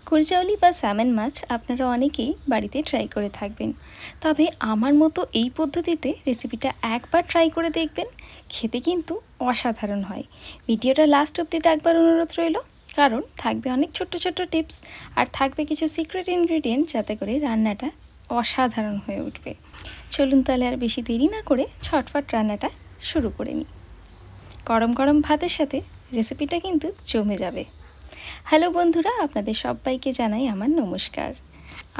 গুরজালি বা স্যামন মাছ আপনারা অনেকেই বাড়িতে ট্রাই করে থাকবেন, তবে আমার মতো এই পদ্ধতিতে রেসিপিটা একবার ট্রাই করে দেখবেন, খেতে কিন্তু অসাধারণ হয়। ভিডিওটা লাস্ট অবধি একবার অনুরোধ রইল, কারণ থাকবে অনেক ছোট্ট ছোট্ট টিপস আর থাকবে কিছু সিক্রেট ইনগ্রিডিয়েন্ট, যাতে করে রান্নাটা অসাধারণ হয়ে উঠবে। চলুন তাহলে আর বেশি দেরি না করে ছটফট রান্নাটা শুরু করে নিই। গরম গরম ভাতের সাথে রেসিপিটা কিন্তু জমে যাবে। হ্যালো বন্ধুরা, আপনাদের সবাইকে জানাই আমার নমস্কার।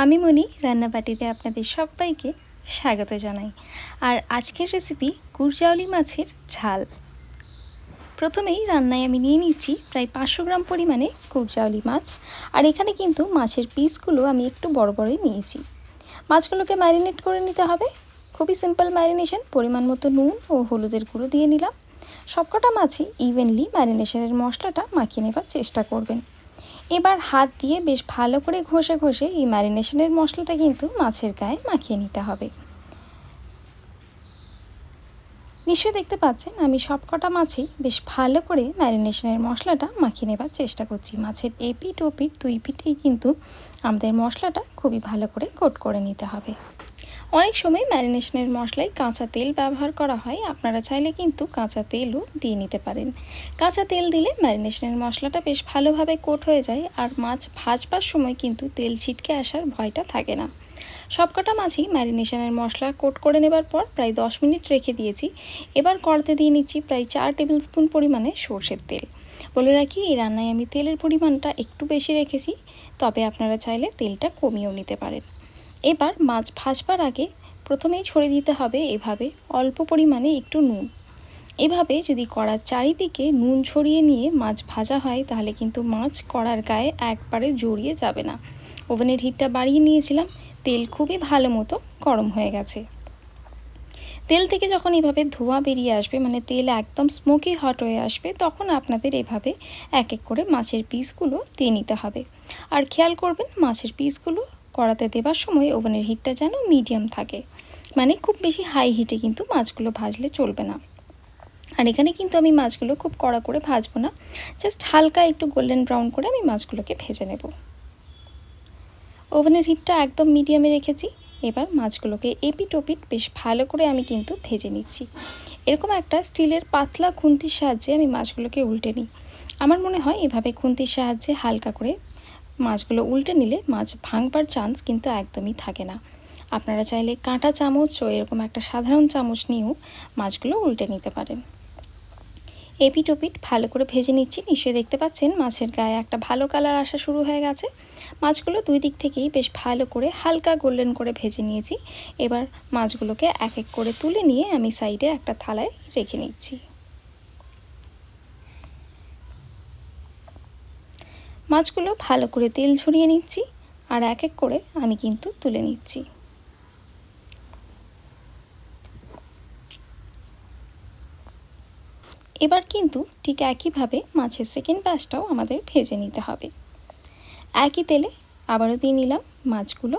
আমি মনি, রান্নাবাটিতে আপনাদের সবাইকে স্বাগত জানাই। আর আজকের রেসিপি গুরজালি মাছের ঝাল। প্রথমেই রান্নায় আমি নিয়ে নিচ্ছি প্রায় 500 গ্রাম পরিমাণে গুরজালি মাছ। আর এখানে কিন্তু মাছের পিসগুলো আমি একটু বড় বড়ই নিয়েছি। মাছগুলোকে ম্যারিনেট করে নিতে হবে, খুবই সিম্পল ম্যারিনেশন। পরিমাণ মতো নুন ও হলুদের গুঁড়ো দিয়ে নিলাম। সবকটা মাছই ইভেনলি ম্যারিনেশনের মশলাটা মাখিয়ে নেবার চেষ্টা করবেন। এবার হাত দিয়ে বেশ ভালো করে ঘষে ঘষে এই ম্যারিনেশনের মশলাটা কিন্তু মাছের গায়ে মাখিয়ে নিতে হবে। নিশ্চয়ই দেখতে পাচ্ছেন আমি সবকটা মাছেই বেশ ভালো করে ম্যারিনেশনের মশলাটা মাখিয়ে নেবার চেষ্টা করছি। মাছের এপিঠ ওপিঠ দুই পিঠেই কিন্তু আমাদের মশলাটা খুবই ভালো করে কোট করে নিতে হবে। অনেক সময় ম্যারিনেশনের মশলায় কাঁচা তেল ব্যবহার করা হয়, আপনারা চাইলে কিন্তু কাঁচা তেলও দিয়ে নিতে পারেন। কাঁচা তেল দিলে ম্যারিনেশনের মশলাটা বেশ ভালোভাবে কোট হয়ে যায়, আর মাছ ভাজবার সময় কিন্তু তেল ছিটকে আসার ভয়টা থাকে না। সবকটা মাছই ম্যারিনেশনের মশলা কোট করে নেবার পর প্রায় 10 মিনিট রেখে দিয়েছি। এবার কড়াতে দিয়ে নিচ্ছি প্রায় 4 টেবিল স্পুন পরিমাণে সর্ষের তেল। বলে রাখি, এই রান্নায় আমি তেলের পরিমাণটা একটু বেশি রেখেছি, তবে আপনারা চাইলে তেলটা কমিয়েও নিতে পারেন। এবার মাছ ভাজবার আগে প্রথমেই ছড়িয়ে দিতে হবে এভাবে অল্প পরিমাণে একটু নুন। এভাবে যদি কড়ার চারিদিকে নুন ছড়িয়ে নিয়ে মাছ ভাজা হয়, তাহলে কিন্তু মাছ কড়ার গায়ে একবারে জড়িয়ে যাবে না। ওভেনের হিটটা বাড়িয়ে নিয়েছিলাম, তেল খুবই ভালো মতো গরম হয়ে গেছে। তেল থেকে যখন এভাবে ধোঁয়া বেরিয়ে আসবে, মানে তেল একদম স্মোকি হট হয়ে আসবে, তখন আপনাদের এভাবে এক এক করে মাছের পিসগুলো দিয়ে নিতে হবে। আর খেয়াল করবেন মাছের পিসগুলো কড়াতে দেবার সময় ওভেনের হিটটা যেন মিডিয়াম থাকে, মানে খুব বেশি হাই হিটে কিন্তু মাছগুলো ভাজলে চলবে না। আর এখানে কিন্তু আমি মাছগুলো খুব কড়া করে ভাজবো না, জাস্ট হালকা একটু গোল্ডেন ব্রাউন করে আমি মাছগুলোকে ভেজে নেব। ওভেনের হিটটা একদম মিডিয়ামে রেখেছি। এবার মাছগুলোকে এপিঠ ওপিঠ বেশ ভালো করে আমি কিন্তু ভেজে নিচ্ছি। এরকম একটা স্টিলের পাতলা খুন্তির সাহায্যে আমি মাছগুলোকে উল্টে নিই। আমার মনে হয় এভাবে খুন্তির সাহায্যে হালকা করে মাছগুলো উল্টে নিলে মাছ ভাঙবার চান্স কিন্তু একদমই থাকে না। আপনারা চাইলে কাঁটা চামচ ও এরকম একটা সাধারণ চামচ নিয়েও মাছগুলো উল্টে নিতে পারেন। এপিঠ ওপিঠ ভালো করে ভেজে নিচ্ছি। নিশ্চয়ই দেখতে পাচ্ছেন মাছের গায়ে একটা ভালো কালার আসা শুরু হয়ে গেছে। মাছগুলো দুই দিক থেকেই বেশ ভালো করে হালকা গোল্ডেন করে ভেজে নিয়েছি। এবার মাছগুলোকে এক এক করে তুলে নিয়ে আমি সাইডে একটা থালায় রেখে নিচ্ছি। মাছগুলো ভালো করে তেল ঝরিয়ে নিচ্ছি, আর এক এক করে আমি কিন্তু তুলে নিচ্ছি। এবার কিন্তু ঠিক একইভাবে মাছের সেকেন্ড ব্যাচটাও আমাদের ভেজে নিতে হবে। একই তেলে আবারও দিয়ে নিলাম মাছগুলো।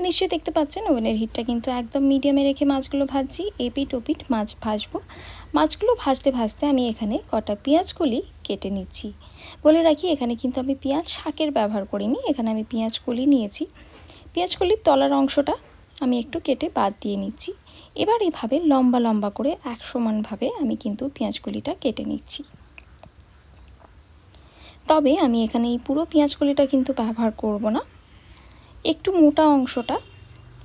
নিশ্চয়ই দেখতে পাচ্ছেন ওভেনের হিটটা কিন্তু একদম মিডিয়ামে রেখে মাছগুলো ভাজছি। এপিঠ ওপিঠ মাছ ভাজবো। মাছগুলো ভাজতে ভাজতে আমি এখানে কটা পেঁয়াজ কলি কেটে নিচ্ছি। বলে রাখি, এখানে কিন্তু আমি পেঁয়াজ শাকের ব্যবহার করিনি, এখানে আমি পেঁয়াজ কলি নিয়েছি। পেঁয়াজ কলির তলার অংশটা আমি একটু কেটে বাদ দিয়ে নিচ্ছি। এবার এভাবে লম্বা লম্বা করে এক সমানভাবে আমি কিন্তু পেঁয়াজ কলিটা কেটে নিচ্ছি। তবে আমি এখানে এই পুরো পেঁয়াজ কলিটা কিন্তু ব্যবহার করব না, একটু মোটা অংশটা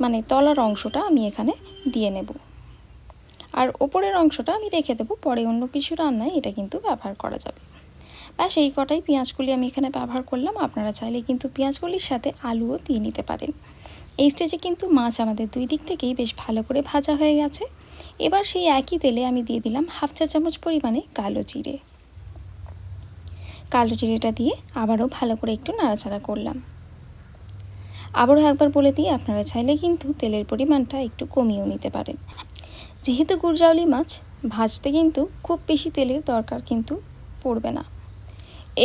মানে তলার অংশটা আমি এখানে দিয়ে নেব, আর ওপরের অংশটা আমি রেখে দেবো, পরে অন্য কিছু রান্নায় এটা কিন্তু ব্যবহার করা যাবে। ব্যাস এই কটাই পেঁয়াজকলি আমি এখানে ব্যবহার করলাম। আপনারা চাইলে কিন্তু পেঁয়াজকলির সাথে আলুও দিয়ে নিতে পারেন। এই স্টেজে কিন্তু মাছ আমাদের দুই দিক থেকেই বেশ ভালো করে ভাজা হয়ে গেছে। এবার সেই একই তেলে আমি দিয়ে দিলাম হাফ চা চামচ পরিমাণে কালো জিরে। কালো জিরেটা দিয়ে আবারও ভালো করে একটু নাড়াচাড়া করলাম। আবারও একবার বলে দিই, আপনারা চাইলে কিন্তু তেলের পরিমাণটা একটু কমিয়েও নিতে পারেন। যেহেতু গুরজালি মাছ ভাজতে কিন্তু খুব বেশি তেলের দরকার কিন্তু পড়বে না।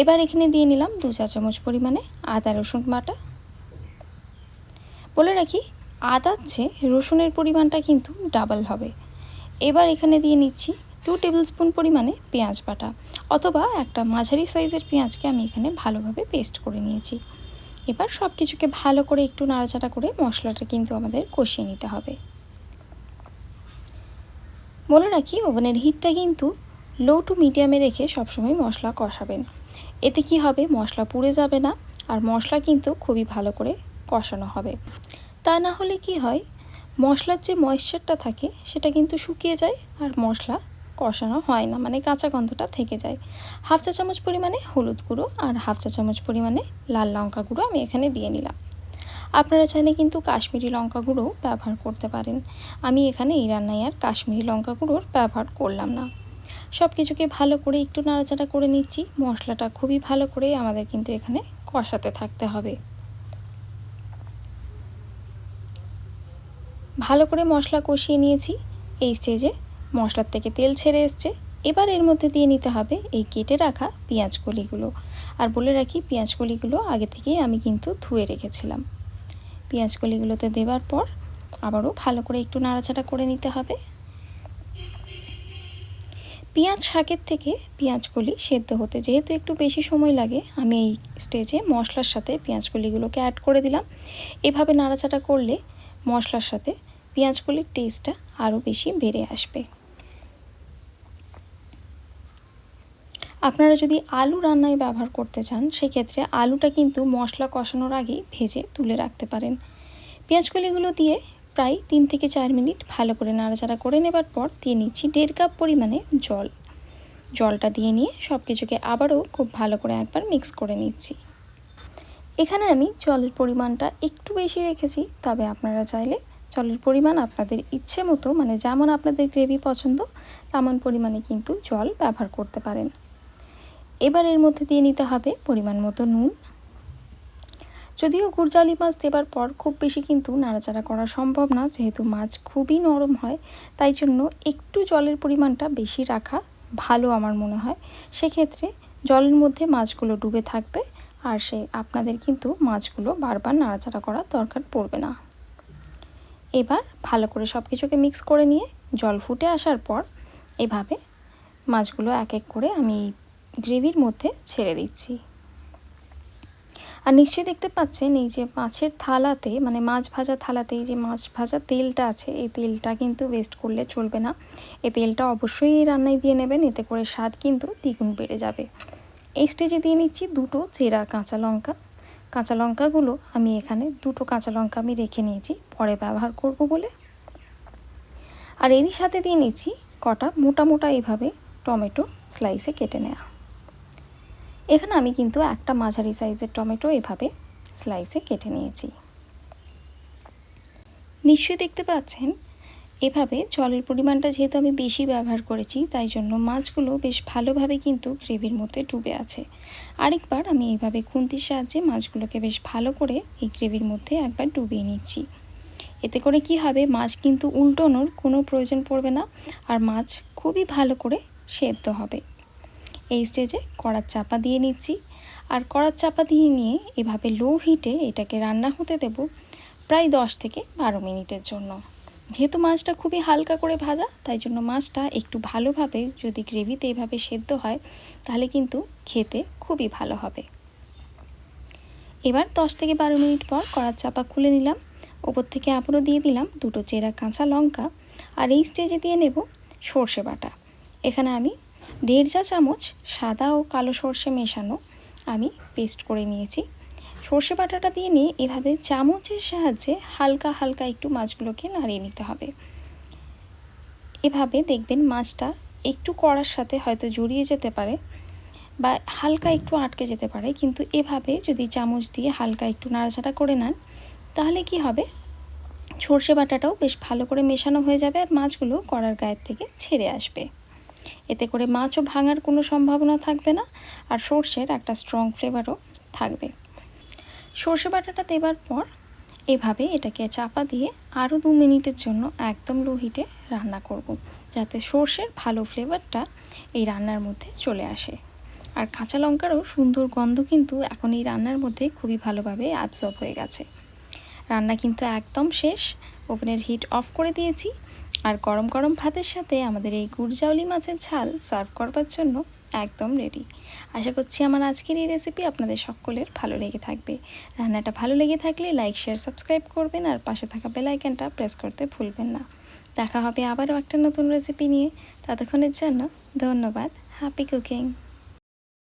এবার এখানে দিয়ে নিলাম 2 চা চামচ পরিমাণে আদা রসুন বাটা। বলে রাখি, আদার চেয়ে রসুনের পরিমাণটা কিন্তু ডাবল হবে। এবার এখানে দিয়ে নিচ্ছি 2 টেবিল স্পুন পরিমাণে পেঁয়াজ বাটা, অথবা একটা মাঝারি সাইজের পেঁয়াজকে আমি এখানে ভালোভাবে পেস্ট করে নিয়েছি। এবার সব কিছুকে ভালো করে একটু নাড়াচাড়া করে মশলাটা কিন্তু আমাদের কষিয়ে নিতে হবে। বলে রাখি, ওভেনের হিটটা কিন্তু লো টু মিডিয়ামে রেখে সবসময় মশলা কষাবেন। এতে কি হবে, মশলা পুড়ে যাবে না, আর মশলা কিন্তু খুবই ভালো করে কষানো হবে। তা না হলে কি হয়, মশলার যে ময়েশ্চারটা থাকে সেটা কিন্তু শুকিয়ে যায় আর মশলা কষানো হয় না, মানে কাঁচা গন্ধটা থেকে যায়। হাফ চা চামচ পরিমাণে হলুদ গুঁড়ো আর হাফ চা চামচ পরিমাণে লাল লঙ্কা গুঁড়ো আমি এখানে দিয়ে নিলাম। আপনারা চাইলে কিন্তু কাশ্মীরি লঙ্কা গুঁড়োও ব্যবহার করতে পারেন। আমি এখানে এই রান্নায় আর কাশ্মীরি লঙ্কা গুঁড়োর ব্যবহার করলাম না। সব কিছুকে ভালো করে একটু নাড়াচাড়া করে নিচ্ছি। মশলাটা খুবই ভালো করে আমাদের কিন্তু এখানে কষাতে থাকতে হবে। ভালো করে মশলা কষিয়ে নিয়েছি। এই স্টেজে মশলার থেকে তেল ছেড়ে এসছে। এবার এর মধ্যে দিয়ে নিতে হবে এই কেটে রাখা পেঁয়াজ কলিগুলো। আর বলে রাখি, পেঁয়াজ কলিগুলো আগে থেকেই আমি কিন্তু ধুয়ে রেখেছিলাম। পেঁয়াজ কলিগুলোতে দেওয়ার পর আবারও ভালো করে একটু নাড়াচাড়া করে নিতে হবে। পেঁয়াজ শাকের থেকে পেঁয়াজ কলি সেদ্ধ হতে যেহেতু একটু বেশি সময় লাগে, আমি এই স্টেজে মশলার সাথে পেঁয়াজ কলিগুলোকে অ্যাড করে দিলাম। এভাবে নাড়াচাড়া করলে মশলার সাথে পেঁয়াজ কলির টেস্টটা আরও বেশি বেড়ে আসবে। আপনারা যদি আলু রান্নায় ব্যবহার করতে চান, সেক্ষেত্রে আলুটা কিন্তু মশলা কষানোর আগেই ভেজে তুলে রাখতে পারেন। পেঁয়াজ কলিগুলো দিয়ে প্রায় 3 থেকে 4 মিনিট ভালো করে নাড়াচাড়া করে নেবার পর দিয়ে নিচ্ছি 1.5 কাপ পরিমাণে জল। জলটা দিয়ে নিয়ে সব কিছুকে আবারও খুব ভালো করে একবার মিক্স করে নিচ্ছি। এখানে আমি জলের পরিমাণটা একটু বেশি রেখেছি, তবে আপনারা চাইলে জলের পরিমাণ আপনাদের ইচ্ছে মতো, মানে যেমন আপনাদের গ্রেভি পছন্দ তেমন পরিমাণে কিন্তু জল ব্যবহার করতে পারেন। এবার এর মধ্যে দিয়ে নিতে হবে পরিমাণ মতো নুন। যদিও গুরজালি মাছ দেবার পর খুব বেশি কিন্তু নাড়াচাড়া করা সম্ভব না, যেহেতু মাছ খুবই নরম হয়, তাই জন্য একটু জলের পরিমাণটা বেশি রাখা ভালো আমার মনে হয়। সেক্ষেত্রে জলের মধ্যে মাছগুলো ডুবে থাকবে, আর আপনাদের কিন্তু মাছগুলো বারবার নাড়াচাড়া করার দরকার পড়বে না। এবার ভালো করে সব কিছুকে মিক্স করে নিয়ে জল ফুটে আসার পর এভাবে মাছগুলো এক এক করে আমি গ্রেভির মধ্যে ছেড়ে দিচ্ছি। আর নিশ্চয়ই দেখতে পাচ্ছেন এই যে মাছের থালাতে, মানে মাছ ভাজা থালাতে এই যে মাছ ভাজা তেলটা আছে, এই তেলটা কিন্তু ওয়েস্ট করলে চলবে না। এই তেলটা অবশ্যই এই রান্নায় দিয়ে নেবেন, এতে করে স্বাদ কিন্তু দ্বিগুণ বেড়ে যাবে। এই স্টেজে দিয়ে নিচ্ছি 2টো চেরা কাঁচা লঙ্কা। কাঁচা লঙ্কাগুলো আমি এখানে 2টো কাঁচা লঙ্কা আমি রেখে নিয়েছি পরে ব্যবহার করব বলে। আর এরই সাথে দিয়ে নিচ্ছি কটা মোটা মোটা এভাবে টমেটো স্লাইসে কেটে নেওয়া। এখানে আমি কিন্তু একটা মাঝারি সাইজের টমেটো এভাবে স্লাইসে কেটে নিয়েছি। নিশ্চয়ই দেখতে পাচ্ছেন এভাবে জলের পরিমাণটা যেহেতু আমি বেশি ব্যবহার করেছি, তাই জন্য মাছগুলো বেশ ভালোভাবে কিন্তু গ্রেভির মধ্যে ডুবে আছে। আরেকবার আমি এইভাবে খুন্তির সাহায্যে মাছগুলোকে বেশ ভালো করে এই গ্রেভির মধ্যে একবার ডুবিয়ে নিচ্ছি। এতে করে কি হবে, মাছ কিন্তু উল্টোনোর কোনো প্রয়োজন পড়বে না, আর মাছ খুবই ভালো করে সেদ্ধ হবে। এই স্টেজে কড়ার চাপা দিয়ে নিচ্ছি। আর কড়ার চাপা দিয়ে নিয়ে এভাবে লো হিটে এটাকে রান্না হতে দেব প্রায় 10 থেকে 12 মিনিটের জন্য। যেহেতু মাছটা খুবই হালকা করে ভাজা, তাই জন্য মাছটা একটু ভালোভাবে যদি গ্রেভিতে এভাবে সেদ্ধ হয় তাহলে কিন্তু খেতে খুবই ভালো হবে। এবার 10 থেকে 12 মিনিট পর কড়ার চাপা খুলে নিলাম। ওপর থেকে আবারও দিয়ে দিলাম 2টো চেরা কাঁচা লঙ্কা। আর এই স্টেজে দিয়ে নেব সর্ষে বাটা। এখানে আমি 1.5 চা চামচ সাদা ও কালো সর্ষে মেশানো আমি পেস্ট করে নিয়েছি। সর্ষে বাটাটা দিয়ে নিয়ে এভাবে চামচের সাহায্যে হালকা হালকা একটু মাছগুলোকে নাড়িয়ে নিতে হবে। এভাবে দেখবেন মাছটা একটু কড়ার সাথে হয়তো জড়িয়ে যেতে পারে বা হালকা একটু আটকে যেতে পারে, কিন্তু এভাবে যদি চামচ দিয়ে হালকা একটু নাড়াচাড়া করে নেন তাহলে কি হবে, সর্ষে বাটাটাও বেশ ভালো করে মেশানো হয়ে যাবে আর মাছগুলো কড়ার গায়ের থেকে ছেড়ে আসবে। এতে করে মাছও ভাঙার কোনো সম্ভাবনা থাকবে না, আর সর্ষের একটা স্ট্রং ফ্লেভারও থাকবে। সর্ষে বাটাটা দেবার পর এভাবে এটাকে চাপা দিয়ে আরও 2 মিনিটের জন্য একদম লো হিটে রান্না করব, যাতে সর্ষের ভালো ফ্লেভারটা এই রান্নার মধ্যে চলে আসে। আর কাঁচা লঙ্কারও সুন্দর গন্ধ কিন্তু এখন এই রান্নার মধ্যে খুবই ভালোভাবে অ্যাবজর্ব হয়ে গেছে। রান্না কিন্তু একদম শেষ। ওভেনের হিট অফ করে দিয়েছি। আর গরম গরম ভাতের সাথে আমাদের এই গুরজাউলি মাছের ঝাল সার্ভ করবার জন্য একদম রেডি। আশা করছি আমার আজকের এই রেসিপি আপনাদের সকলের ভালো লেগে থাকবে। রান্নাটা ভালো লেগে থাকলে লাইক শেয়ার সাবস্ক্রাইব করবেন আর পাশে থাকা বেল আইকনটা প্রেস করতে ভুলবেন না। দেখা হবে আবারও একটা নতুন রেসিপি নিয়ে। ততক্ষণের জন্য ধন্যবাদ। Happy cooking.